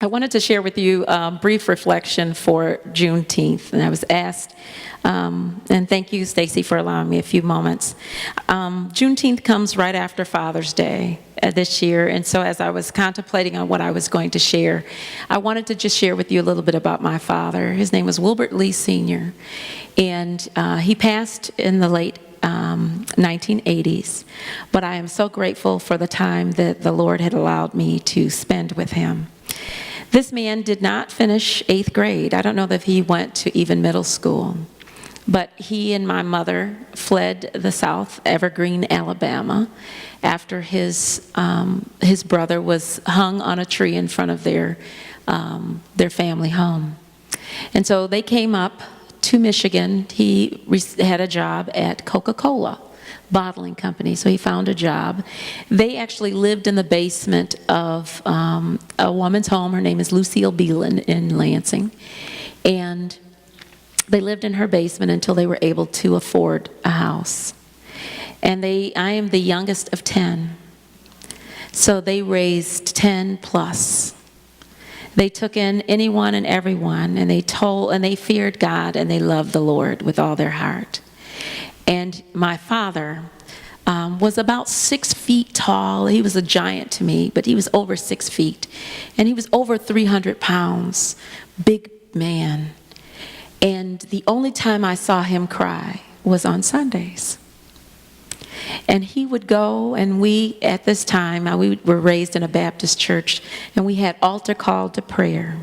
I wanted to share with you a brief reflection for Juneteenth, and I was asked, and thank you, Stacy, for allowing me a few moments. Juneteenth comes right after Father's Day this year, and so as I was contemplating on what I was going to share, I wanted to just share with you a little bit about my father. His name was Wilbert Lee Sr., and he passed in the late 1980s, but I am so grateful for the time that the Lord had allowed me to spend with him. This man did not finish 8th grade. I don't know if he went to even middle school. But he and my mother fled the South, Evergreen, Alabama, after his brother was hung on a tree in front of their family home. And so they came up to Michigan. He had a job at Coca-Cola bottling company, so he found a job. They actually lived in the basement of a woman's home. Her name is Lucille Beelan in Lansing, and they lived in her basement until they were able to afford a house. And I am the youngest of 10, so they raised 10 plus. They took in anyone and everyone, and they feared God, and they loved the Lord with all their heart. And my father was about 6 feet tall. He was a giant to me, but he was over 6 feet. And he was over 300 pounds, big man. And the only time I saw him cry was on Sundays. And he would go, and we, at this time, we were raised in a Baptist church, and we had altar call to prayer.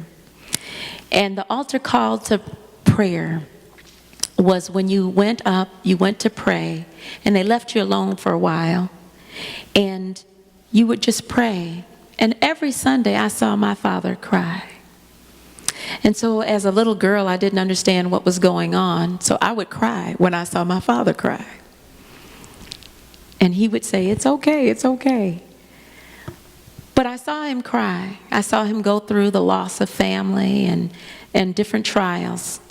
And the altar call to prayer was when you went up, you went to pray, and they left you alone for a while, and you would just pray. And every Sunday I saw my father cry. And so as a little girl, I didn't understand what was going on, so I would cry when I saw my father cry. And he would say, "It's okay, it's okay." But I saw him cry. I saw him go through the loss of family and different trials.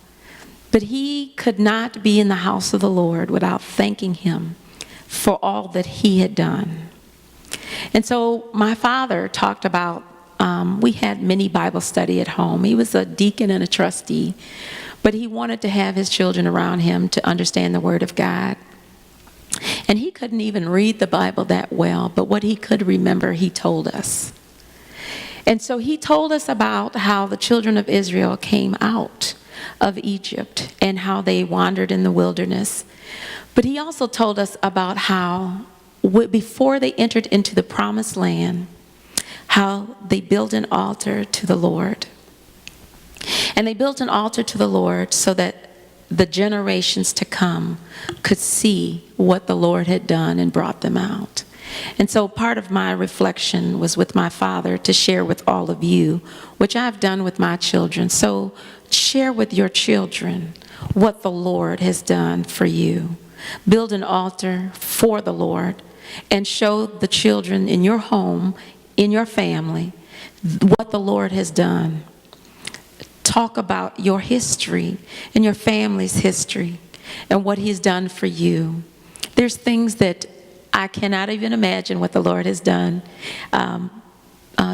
But he could not be in the house of the Lord without thanking him for all that he had done. And so my father talked about, we had mini Bible study at home. He was a deacon and a trustee, but he wanted to have his children around him to understand the Word of God. And he couldn't even read the Bible that well, but what he could remember, he told us. And so he told us about how the children of Israel came out of Egypt and how they wandered in the wilderness. But he also told us about how before they entered into the promised land, how they built an altar to the Lord. And they built an altar to the Lord so that the generations to come could see what the Lord had done and brought them out. And so part of my reflection was with my father to share with all of you, which I've done with my children. So share with your children what the Lord has done for you. Build an altar for the Lord and show the children in your home, in your family, what the Lord has done. Talk about your history and your family's history and what He's done for you. There's things that I cannot even imagine what the Lord has done.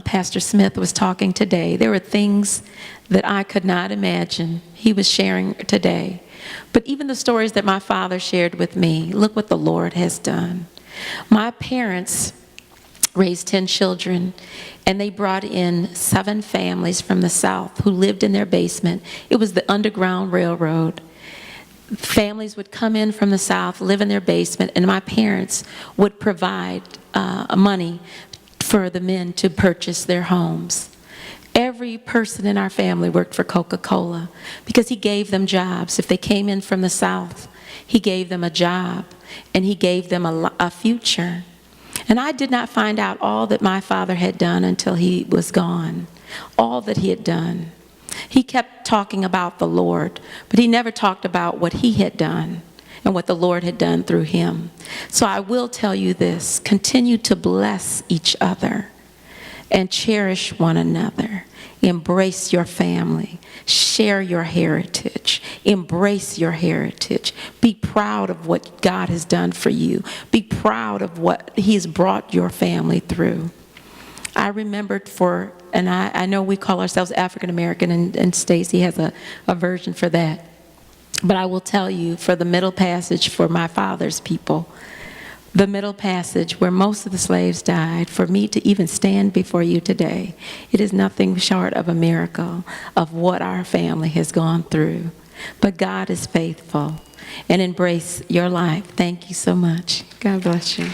Pastor Smith was talking today. There were things that I could not imagine he was sharing today. But even the stories that my father shared with me, look what the Lord has done. My parents raised 10 children, and they brought in 7 families from the South who lived in their basement. It was the Underground Railroad. Families would come in from the South, live in their basement, and my parents would provide money for the men to purchase their homes. Every person in our family worked for Coca-Cola because he gave them jobs. If they came in from the South, he gave them a job, and he gave them a future. And I did not find out all that my father had done until he was gone, all that he had done. He kept talking about the Lord, but he never talked about what he had done and what the Lord had done through him. So I will tell you this: continue to bless each other and cherish one another. Embrace your family. Share your heritage. Embrace your heritage. Be proud of what God has done for you. Be proud of what He's brought your family through. I remembered and I know we call ourselves African American, and Stacy has a version for that. But I will tell you, for the middle passage for my father's people, the middle passage where most of the slaves died, for me to even stand before you today, it is nothing short of a miracle of what our family has gone through. But God is faithful, and embrace your life. Thank you so much. God bless you.